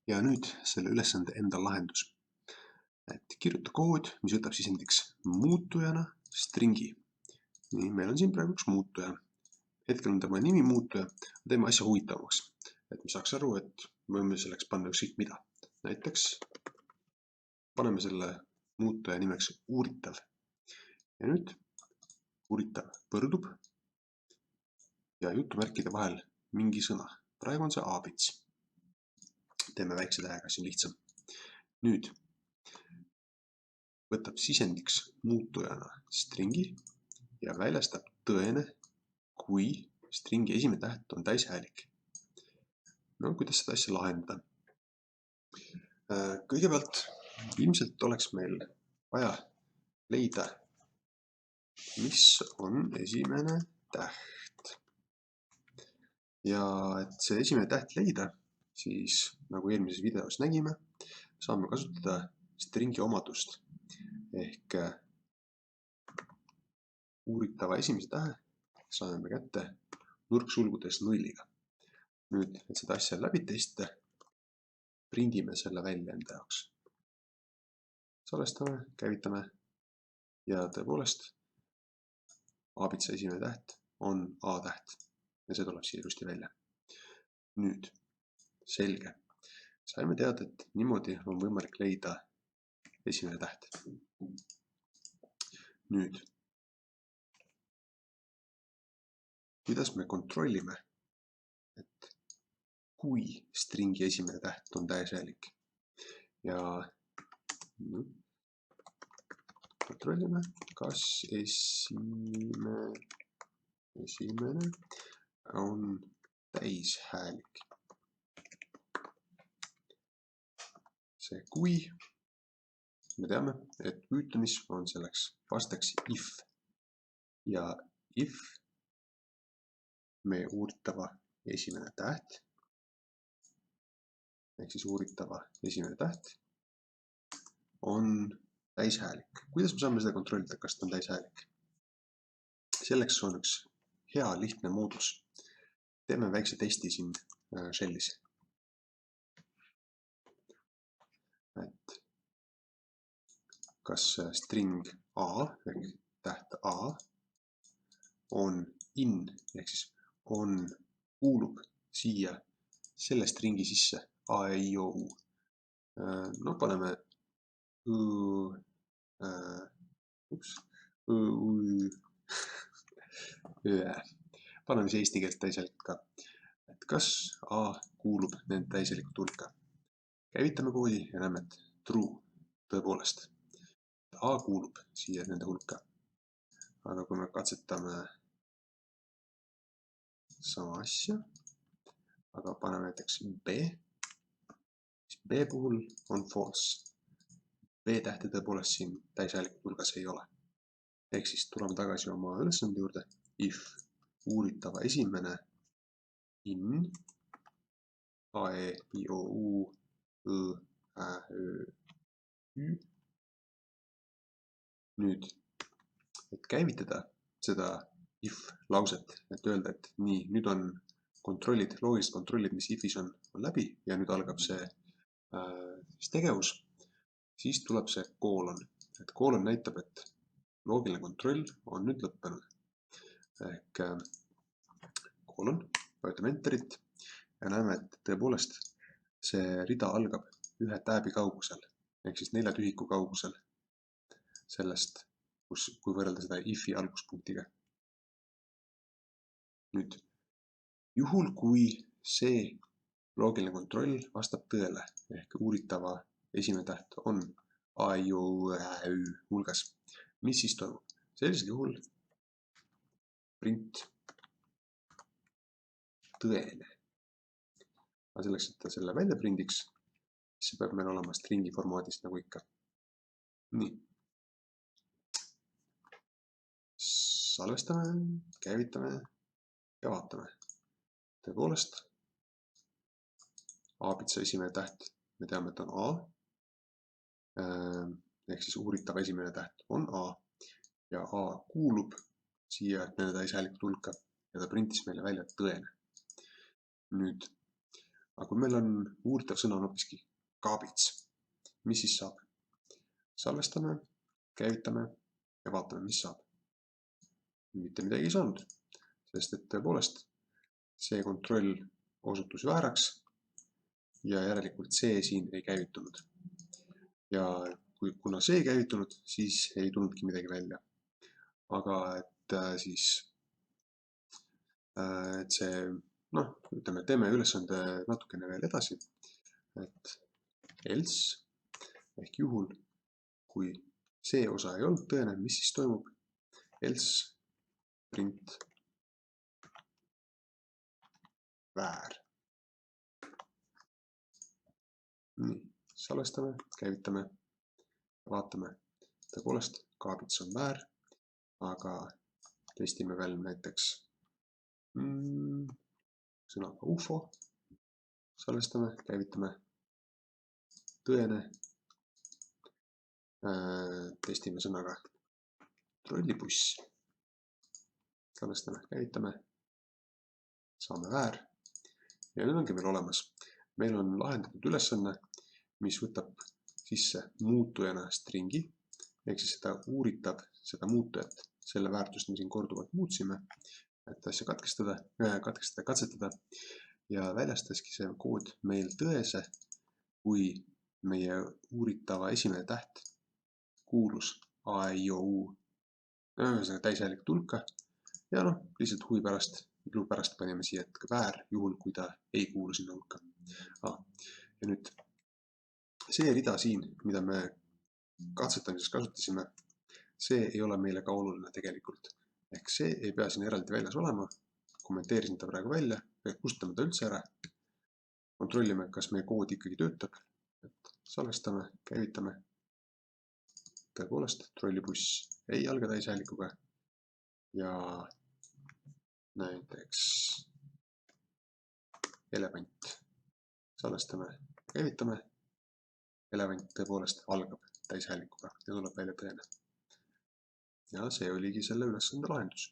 Ja nüüd selle ülesande enda lahendus. Et kirjuta kood, mis võtab sisendiks muutujana stringi. Nii, meil on siin praegu üks muutuja. Hetkel on tema nimi muutuja. Teeme asja huvitavamaks. Et me saaks aru, et me võime selleks panna ükskõik mida. Näiteks paneme selle muutuja nimeks uuritav. Ja nüüd uuritav võrdub ja jutumärkide vahel mingi sõna. Praegu on see aabits. Teeme väikse tähega, siin lihtsam. Nüüd võtab sisendiks muutujana stringi ja väljastab tõene, kui stringi esimene täht on täishäälik. No, kuidas seda asja lahendada? Kõigepealt ilmselt oleks meil vaja leida, mis on esimene täht. Ja et see esimene täht leida, siis nagu eelmises videos nägime, saame kasutada stringi omadust ehk uuritava esimese tähe saame kätte nurksulgudes nulliga. Nüüd, et seda asja läbi testida, prindime selle välja enda jaoks. Salvestame, käivitame ja tõepoolest aabitsa esimene täht on A täht ja see tuleb siia ilusti välja. Nüüd, selge. Saime teada, et niimoodi on võimalik leida esimene täht. Nüüd, kuidas me kontrollime, et kui stringi esimene täht on täishäälik ja kontrollime, kas esimene on täishäälik. See kui me teame, et Pythonis on selleks vastaks if ja if meie uuritava esimene täht ehk siis uuritava esimene täht on täishäälik. Kuidas me saame seda kontrollida, kas ta on täishäälik? Selleks on üks hea lihtne moodus. Teeme väikse testi siin shellis. Et kas string A ehk täht A on in ehk siis kuulub siia selle stringi sisse A, E, I, O, U. No paneme paneme siis eesti keelt täishäälikult ka. Et kas A kuulub nende täishäälikult hulka? Käivitame koodi ja näeme, et true, tõepoolest. A kuulub siia nende hulka. Aga kui me katsetame sama asja, aga paneme näiteks B, siis B puhul on false. B tähte tõepoolest siin täishäälikult hulgas ei ole. Ehk siis tuleme tagasi oma ülesande juurde. If uuritava esimene in A, E, I, O, U, Õ, Ä, Ö, Ü. Nüüd, et käivitada seda if lauset, et öelda, et nii, nüüd on kontrollid, loogilised kontrollid, mis ifis on läbi ja nüüd algab see tegevus, siis tuleb see koolon. Et koolon näitab, et loogiline kontroll on nüüd lõppenud. Ehk koolon, vajutame enterit ja näeme, et tõepoolest see rida algab ühe tääbi kaugusel, ehk siis 4 tühiku kaugusel sellest, kui võrrelda seda ifi alguspunktiga. Nüüd, juhul kui see loogiline kontroll vastab tõele, ehk uuritava esimene täht on A, I, O, U, Ä, Ü hulgas, mis siis toimub? Sellisel juhul print tõene. Aga selleks, et ta selle välja prindiks, siis see peab meil olema stringi formaadis nagu ikka. Nii. Salvestame, käivitame ja vaatame. Tõepoolest, aabitsa esimene täht, me teame, et on A. Ehk siis uuritava esimene täht on A ja A kuulub siia nende täishäälikult hulka ja ta printis meile välja tõene. Nüüd aga kui meil on uuritav sõna on hoopiski kaabits, mis siis saab? Salvestame, käivitame ja vaatame, mis saab. Mitte midagi ei saanud, sest et tõepoolest see kontroll osutus vääraks ja järelikult see siin ei käivitunud. Ja kuna see ei käivitunud, siis ei tulnudki midagi välja. Aga et see, ütleme, teeme ülesande natukene veel edasi, et else ehk juhul, kui see osa ei olnud tõene, mis siis toimub? Else print väär. Nii, salvestame, käivitame, vaatame, tõepoolest kaabits on väär, aga testime veel näiteks sõnaga UFO, salvestame, käivitame, tõene, testime sõnaga trollibuss, salvestame, käivitame, saame väär ja nüüd ongi meil olemas. Meil on lahendatud ülesanne, mis võtab sisse muutujana stringi, ehk siis seda uuritab, seda muutujat, selle väärtust me siin korduvalt muutsime, et asja katsetada ja väljastaski see kood meil tõese, kui meie uuritava esimene täht kuulus A, I, O, U, ühesõnaga täishäälik tulka ja lihtsalt huvi pärast panime siia väär, juhul kui ta ei kuulu sinna hulka. Ja nüüd see rida siin, mida me katsetamises kasutasime, see ei ole meile ka oluline tegelikult. Ehk see ei pea siin eraldi väljas olema. Kommenteerisin ta praegu välja, kustame ta üldse ära. Kontrollime, kas meie kood ikkagi töötab. Salvestame, käivitame. Tõepoolest, trollibuss ei alga täishäälikuga. Ja näiteks elevant. Salvestame, käivitame. Elevant tõepoolest algab täishäälikuga ja tuleb välja tõene. Ja see oligi selle ülesande lahendus.